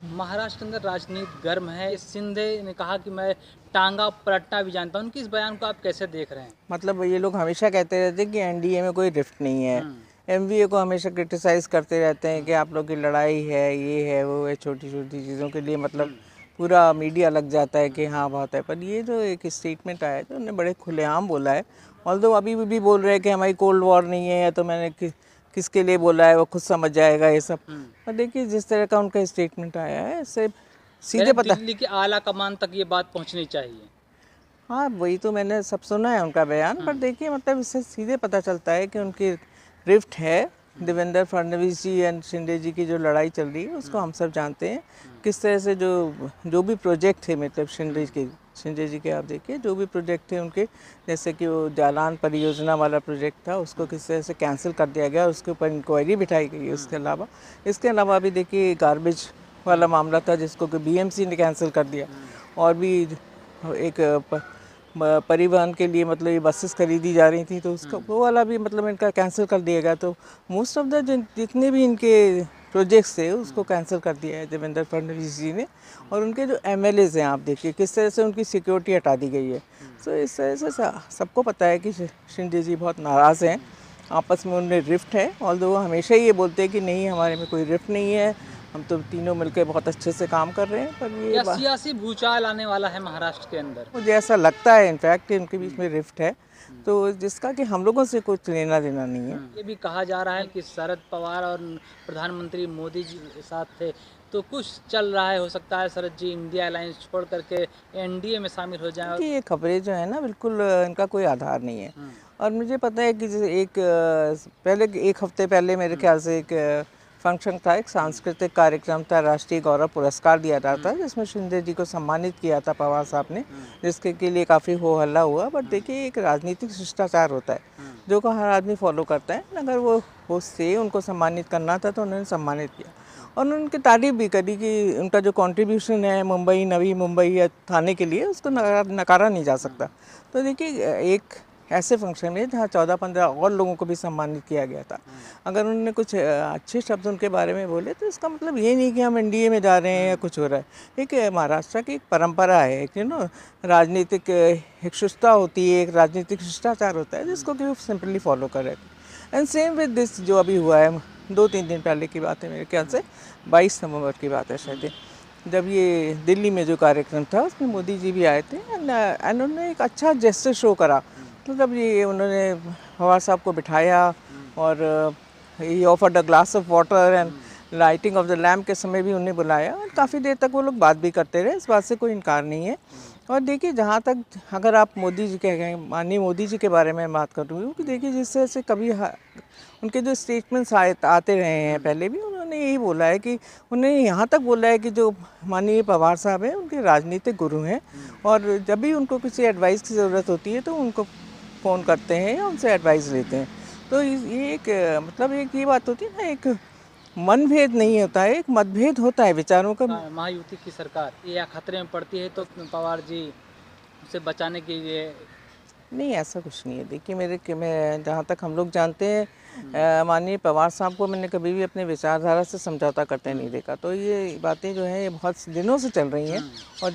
महाराष्ट्र के अंदर राजनीति गर्म है। शिंदे ने कहा कि मैं टांगा पलटना भी जानता हूँ। उनकी इस बयान को आप कैसे देख रहे हैं? मतलब ये लोग हमेशा कहते रहते हैं कि एनडीए में कोई रिफ्ट नहीं है। एमवीए को हमेशा क्रिटिसाइज करते रहते हैं कि आप लोग की लड़ाई है, ये है, वो है, छोटी छोटी चीज़ों के लिए मतलब पूरा मीडिया लग जाता है कि हाँ बहुत है। पर ये जो एक स्टेटमेंट आया है तो उन्होंने बड़े खुलेआम बोला है। ऑल्दो अभी भी बोल रहे हैं कि हमारी कोल्ड वॉर नहीं है, तो मैंने किसके लिए बोला है वो खुद समझ जाएगा ये सब। पर देखिए जिस तरह का उनका स्टेटमेंट आया है इससे सीधे पता। दिल्ली की आला कमान तक ये बात पहुंचनी चाहिए। हाँ वही तो मैंने सब सुना है उनका बयान। पर देखिए मतलब इससे सीधे पता चलता है कि उनकी रिफ्ट है। देवेंद्र फडणवीस जी एंड शिंदे जी की जो लड़ाई चल रही है उसको हम सब जानते हैं। किस तरह से जो भी प्रोजेक्ट थे मतलब शिंदे जी के आप देखिए जो भी प्रोजेक्ट थे उनके, जैसे कि वो जालान परियोजना वाला प्रोजेक्ट था उसको किस तरह से कैंसिल कर दिया गया, उसके ऊपर इंक्वायरी बिठाई गई है। इसके अलावा भी देखिए गार्बेज वाला मामला था जिसको कि बीएमसी ने कैंसिल कर दिया। और भी एक परिवहन के लिए मतलब ये बसेस खरीदी जा रही थी तो उसका वो वाला भी मतलब इनका कैंसिल कर दिया गया। तो मोस्ट ऑफ द जितने भी इनके प्रोजेक्ट्स थे उसको कैंसिल कर दिया है देवेंद्र फडणवीस जी ने। और उनके जो एमएलएज हैं आप देखिए किस तरह से उनकी सिक्योरिटी हटा दी गई है। तो इस तरह से सबको पता है कि शिंदे जी बहुत नाराज़ हैं, आपस में उनमें रिफ्ट है। ऑल्दो वो हमेशा ही ये बोलते हैं कि नहीं हमारे में कोई रिफ्ट नहीं है, हम तो तीनों मिलकर बहुत अच्छे से काम कर रहे हैं। पर ये सियासी भूचाल आने वाला है महाराष्ट्र के अंदर। मुझे ऐसा लगता है इनफैक्ट कि उनके बीच में रिफ्ट है, तो जिसका कि हम लोगों से कुछ लेना देना नहीं है। ये भी कहा जा रहा है कि शरद पवार और प्रधानमंत्री मोदी जी साथ थे तो कुछ चल रहा है। हो सकता है शरद जी इंडिया अलायंस छोड़ करके एनडीए में शामिल हो जाएं। कि ये खबरें जो है ना बिल्कुल इनका कोई आधार नहीं है। और मुझे पता है कि जैसे एक हफ्ते पहले मेरे ख्याल से एक फंक्शन था, एक सांस्कृतिक कार्यक्रम था, राष्ट्रीय गौरव पुरस्कार दिया रहा था जिसमें शिंदे जी को सम्मानित किया था पवार साहब ने, जिसके के लिए काफ़ी हो हल्ला हुआ। बट देखिए एक राजनीतिक शिष्टाचार होता है जो को हर आदमी फॉलो करता है। अगर वो होस्ट थे उनको सम्मानित करना था तो उन्होंने सम्मानित किया और उनकी तारीफ भी करी कि उनका जो कंट्रीब्यूशन है मुंबई, नवी मुंबई या थाने के लिए उसको नकारा नहीं जा सकता। तो देखिए एक ऐसे फंक्शन में जहाँ 14-15 और लोगों को भी सम्मानित किया गया था, अगर उन्होंने कुछ अच्छे शब्द उनके बारे में बोले तो इसका मतलब ये नहीं कि हम एनडीए में जा रहे हैं या कुछ हो रहा है। एक महाराष्ट्र की एक परंपरा है, एक राजनीतिक एक शुद्धता होती है, एक राजनीतिक शिष्टाचार होता है जिसको कि वो सिंपली फॉलो कर रहे थे। एंड सेम विद दिस जो अभी हुआ है 2-3 दिन पहले की बात है, मेरे ख्याल से 22 नवंबर की बात है शायद, जब ये दिल्ली में जो कार्यक्रम था उसमें मोदी जी भी आए थे एंड उन्होंने एक अच्छा जेस्चर शो करा। मतलब ये उन्होंने पवार साहब को बिठाया और ये offered a glass of water and lighting of the lamp के समय भी उन्हें बुलाया और काफ़ी देर तक वो लोग बात भी करते रहे, इस बात से कोई इनकार नहीं है। और देखिए जहाँ तक अगर आप मोदी जी के माननीय मोदी जी के बारे में बात करूँ कि देखिए जिस तरह से कभी उनके जो स्टेटमेंट्स आते रहे हैं पहले भी, उन्होंने यही बोला है कि उन्हें यहाँ तक बोला है कि जो माननीय पवार साहब हैं उनके राजनीतिक गुरु हैं और जब भी उनको किसी एडवाइस की ज़रूरत होती है तो उनको फ़ोन करते हैं या उनसे एडवाइस लेते हैं। तो ये एक मतलब एक ये बात होती है ना, एक मनभेद नहीं होता है, एक मतभेद होता है विचारों का। महायुति की सरकार या खतरे में पड़ती है तो पवार जी उसे बचाने के लिए। नहीं ऐसा कुछ नहीं है। देखिए मैं जहाँ तक हम लोग जानते हैं माननीय पवार साहब को मैंने कभी भी अपने विचारधारा से समझौता करते नहीं देखा। तो ये बातें जो हैं ये बहुत दिनों से चल रही हैं और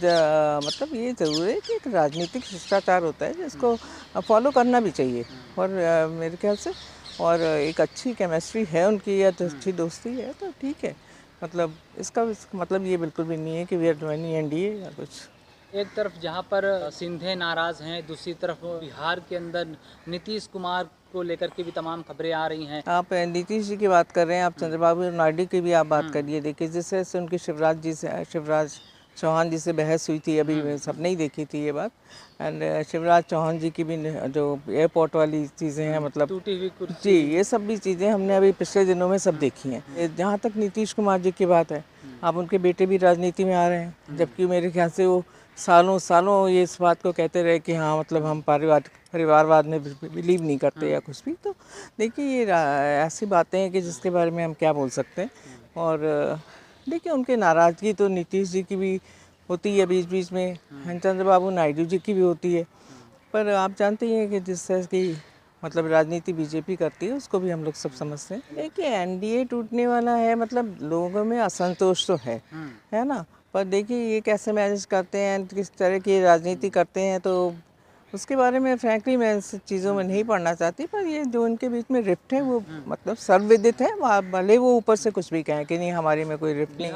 मतलब ये ज़रूर है कि एक राजनीतिक शिष्टाचार होता है जिसको फॉलो करना भी चाहिए। और मेरे ख्याल से और एक अच्छी केमिस्ट्री है उनकी या तो अच्छी दोस्ती है तो ठीक है। मतलब इसका मतलब ये बिल्कुल भी नहीं है कि वी आर ज्वाइनिंग एनडीए या कुछ। एक तरफ जहां पर सिंधे नाराज हैं, दूसरी तरफ बिहार के अंदर नीतीश कुमार को लेकर के भी तमाम खबरें आ रही हैं। आप नीतीश जी की बात कर रहे हैं, आप चंद्रबाबू नायडू की भी आप बात करिए। देखिए जिस तरह से उनकी शिवराज चौहान जी से बहस हुई थी, अभी सबने ही देखी थी ये बात। एंड शिवराज चौहान जी की भी जो एयरपोर्ट वाली चीज़ें हैं मतलब टूटी हुई कुर्सी, जी ये सब भी चीज़ें हमने अभी पिछले दिनों में सब देखी हैं। जहाँ तक नीतीश कुमार जी की बात है, आप उनके बेटे भी राजनीति में आ रहे हैं, जबकि मेरे ख्याल से वो सालों सालों ये इस बात को कहते रहे कि हाँ मतलब हम परिवारवाद में बिलीव नहीं करते या कुछ भी। तो देखिए ये ऐसी बातें हैं कि जिसके बारे में हम क्या बोल सकते हैं। और देखिए उनके नाराज़गी तो नीतीश जी की भी होती है बीच बीच में, चंद्रबाबू नायडू जी की भी होती है। पर आप जानते हैं कि जिस तरह की मतलब राजनीति बीजेपी करती है, उसको भी हम लोग सब समझते हैं। देखिए एनडीए टूटने वाला है, मतलब लोगों में असंतोष तो है ना, पर देखिए ये कैसे मैनेज करते हैं, किस तरह की राजनीति करते हैं, तो उसके बारे में फ्रैंकली मैं इन चीज़ों में नहीं पढ़ना चाहती। पर ये जो उनके बीच में रिफ्ट है वो मतलब सर्वविदित है, भले वो ऊपर से कुछ भी कहें कि नहीं हमारे में कोई रिफ्ट नहीं।